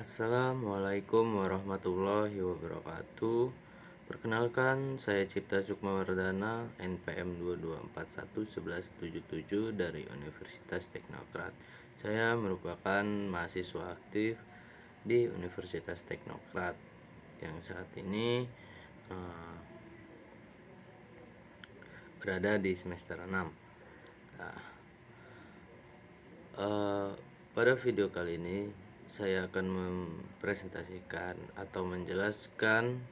Assalamualaikum warahmatullahi wabarakatuh. Perkenalkan, saya Cipta Sukmawardana, NPM 22411177 dari Universitas Teknokrat. Saya merupakan mahasiswa aktif di Universitas Teknokrat yang saat ini berada di semester 6. Nah, pada video kali ini saya akan mempresentasikan atau menjelaskan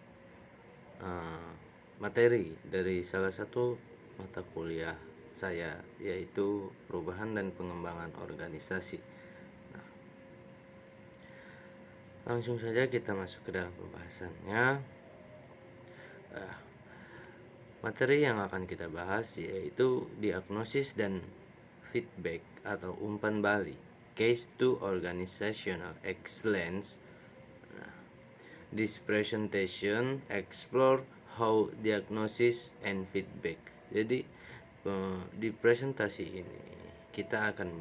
materi dari salah satu mata kuliah saya, yaitu perubahan dan pengembangan organisasi. Langsung saja kita masuk ke dalam pembahasannya. Materi yang akan kita bahas yaitu diagnosis dan feedback atau umpan balik, case to organizational excellence. This presentation explore how diagnosis and feedback. Jadi di presentasi ini kita akan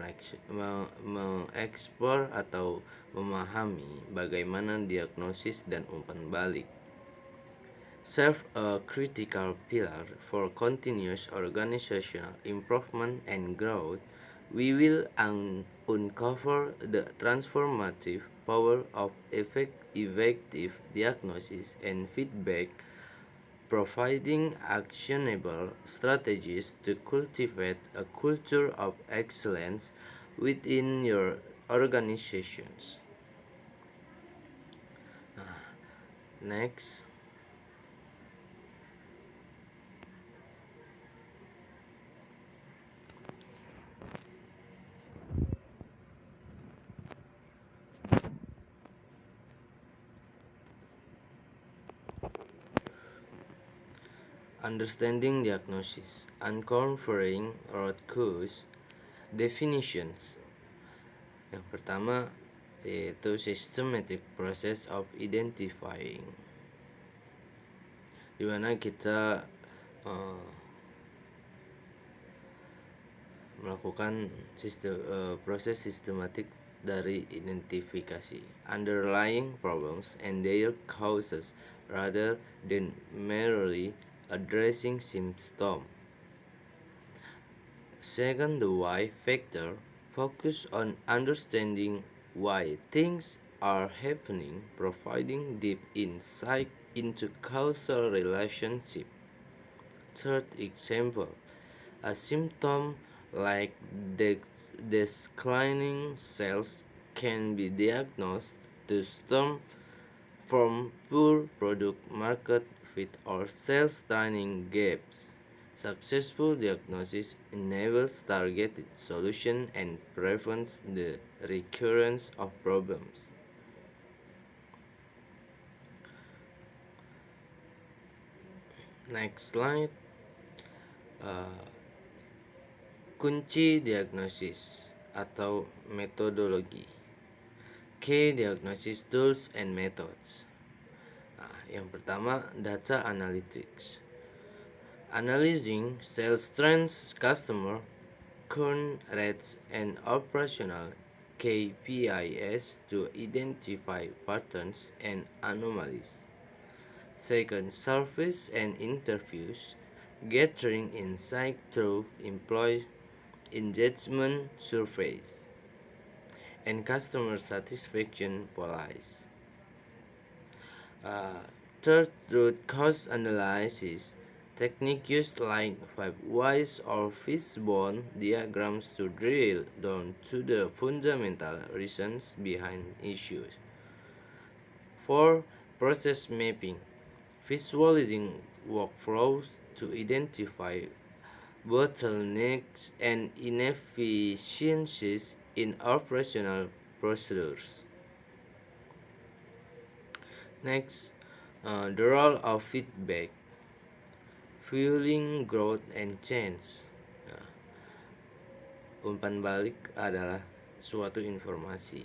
mengeksplor atau memahami bagaimana diagnosis dan umpan balik serve a critical pillar for continuous organizational improvement and growth. We will uncover the transformative power of effective diagnosis and feedback, providing actionable strategies to cultivate a culture of excellence within your organizations. Next. Understanding diagnosis, uncovering root cause, definitions. Yang pertama yaitu systematic process of identifying, dimana kita melakukan proses sistematik dari identifikasi underlying problems and their causes rather than merely addressing symptoms. Second, the why factor focus on understanding why things are happening, providing deep insight into causal relationship. Third example, a symptom like declining sales can be diagnosed to stem from poor product market fit or sales training gaps. Successful diagnosis enables targeted solution and prevents the recurrence of problems. Next slide. Kunci diagnosis atau metodologi. Key diagnosis tools and methods. Yang pertama, data analytics. Analyzing sales trends, customer churn rates, and operational KPIs to identify patterns and anomalies. Second, surveys and interviews. Gathering insight through employee engagement surveys and customer satisfaction polls. Third, root cause analysis. Techniques like 5 whys or fishbone diagrams to drill down to the fundamental reasons behind issues. 4. Process mapping. Visualizing workflows to identify bottlenecks and inefficiencies in operational procedures. Next, the role of feedback, fueling growth and change. Umpan balik adalah suatu informasi.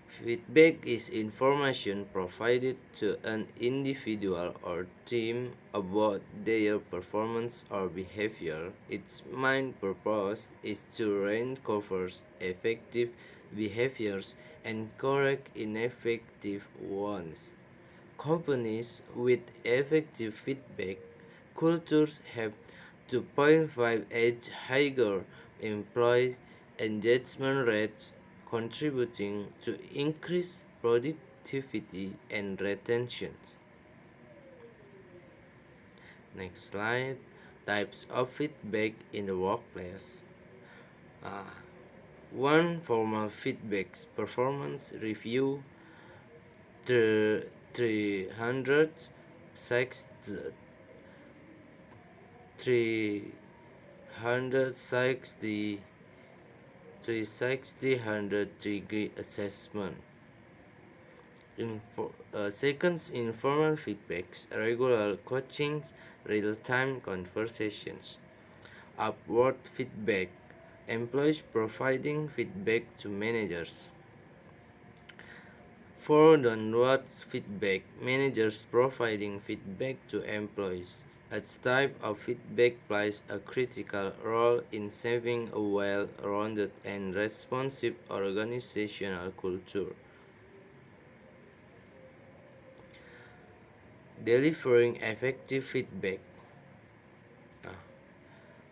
Feedback is information provided to an individual or team about their performance or behavior. Its main purpose is to reinforce effective behaviors and correct ineffective ones. Companies with effective feedback cultures have 2.5x higher employee engagement rates, contributing to increased productivity and retention. Next slide. Types of feedback in the workplace. Uh, One formal feedback's performance review, 360 360 100-degree assessment. Seconds informal feedbacks, regular coachings, real-time conversations. Upward feedback, employees providing feedback to managers. For downward feedback, managers providing feedback to employees. Each type of feedback plays a critical role in shaping a well-rounded and responsive organizational culture. Delivering effective feedback. Uh,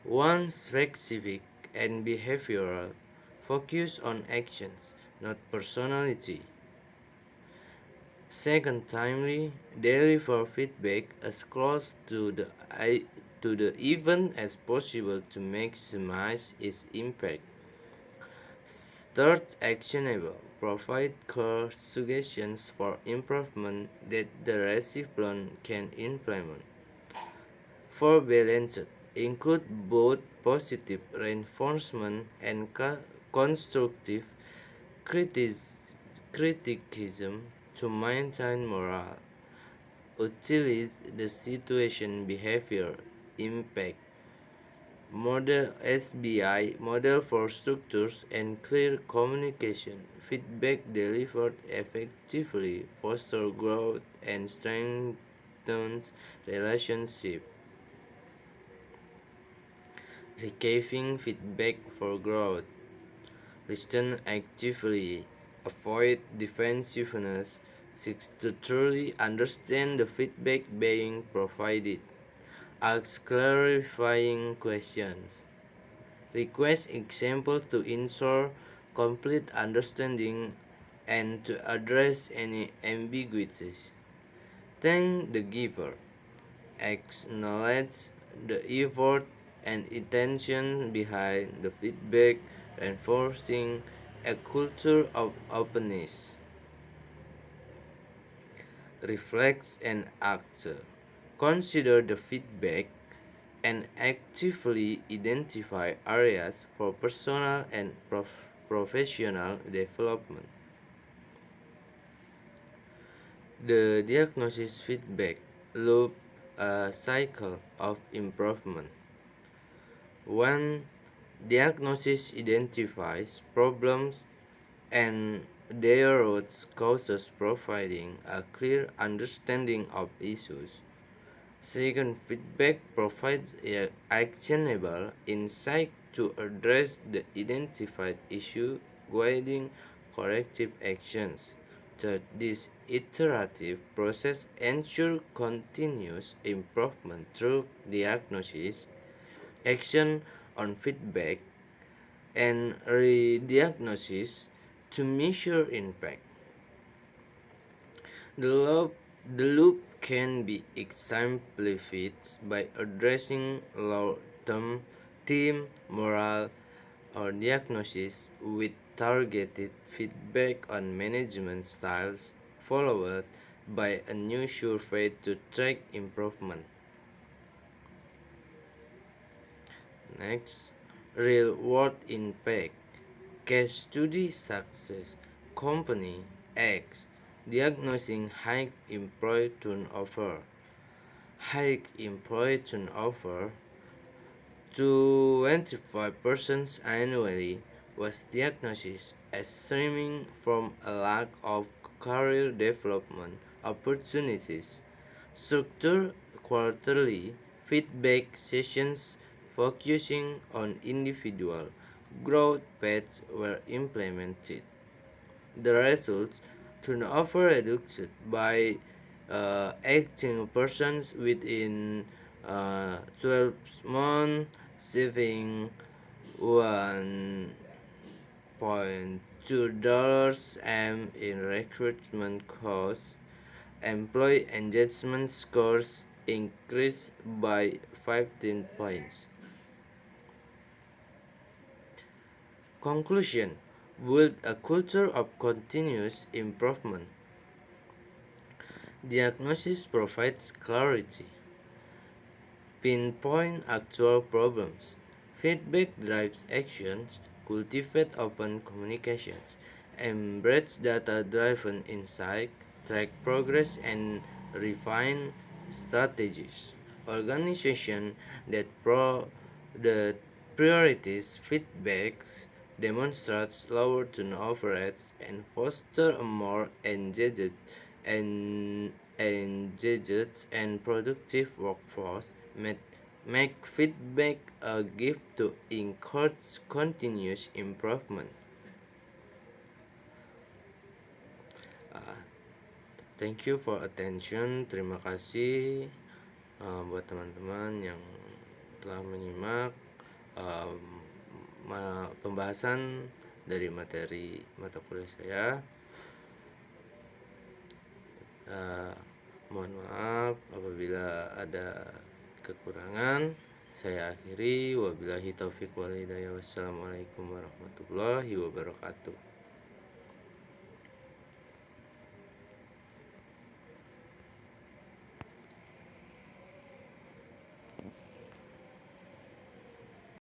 One specific and behavioral, focus on actions, not personality. Second, timely, deliver feedback as close to the event as possible to maximize its impact. Third, actionable, provide clear suggestions for improvement that the recipient can implement. For balanced, include both positive reinforcement and constructive criticism to maintain morale. Utilize the situation behavior impact model SBI model for structures and clear communication. Feedback delivered effectively foster growth and strengthens relationship. Receiving feedback for growth. Listen actively. Avoid defensiveness. Seek to truly understand the feedback being provided. Ask clarifying questions. Request examples to ensure complete understanding and to address any ambiguities. Thank the giver. Acknowledge the effort and intention behind the feedback, reinforcing a culture of openness. Reflects and acts. Consider the feedback and actively identify areas for personal and professional development. The diagnosis feedback loop, a cycle of improvement. One, diagnosis identifies problems and their root causes, providing a clear understanding of issues. Second, feedback provides actionable insight to address the identified issue, guiding corrective actions. Third, this iterative process ensures continuous improvement through diagnosis, action on feedback, and re-diagnosis to measure impact. The loop, the loop can be exemplified by addressing long-term team morale or diagnosis with targeted feedback on management styles, followed by a new survey to track improvement. Next, real world impact. Case study success. Company X diagnosing high employee turnover. High employee turnover 25% annually was diagnosed as stemming from a lack of career development opportunities. Structured quarterly feedback sessions focusing on individual growth paths were implemented. the results, turnover reduced by 18% within 12 months, saving $1.2 m in recruitment costs. Employee engagement scores increased by 15 points. Conclusion: build a culture of continuous improvement. Diagnosis provides clarity. Pinpoint actual problems. Feedback drives actions. Cultivate open communications. Embrace data-driven insight. Track progress and refine strategies. Organization that priorities feedbacks demonstrates lower turnover rates and foster a more and engaged and productive workforce. Make feedback a gift to encourage continuous improvement. Uh, Thank you for attention. Terima kasih buat teman-teman yang telah menyimak pembahasan dari materi mata kuliah saya. Mohon maaf apabila ada kekurangan. Saya akhiri. Wabillahi taufiq wal hidayah. Wassalamualaikum warahmatullahi wabarakatuh.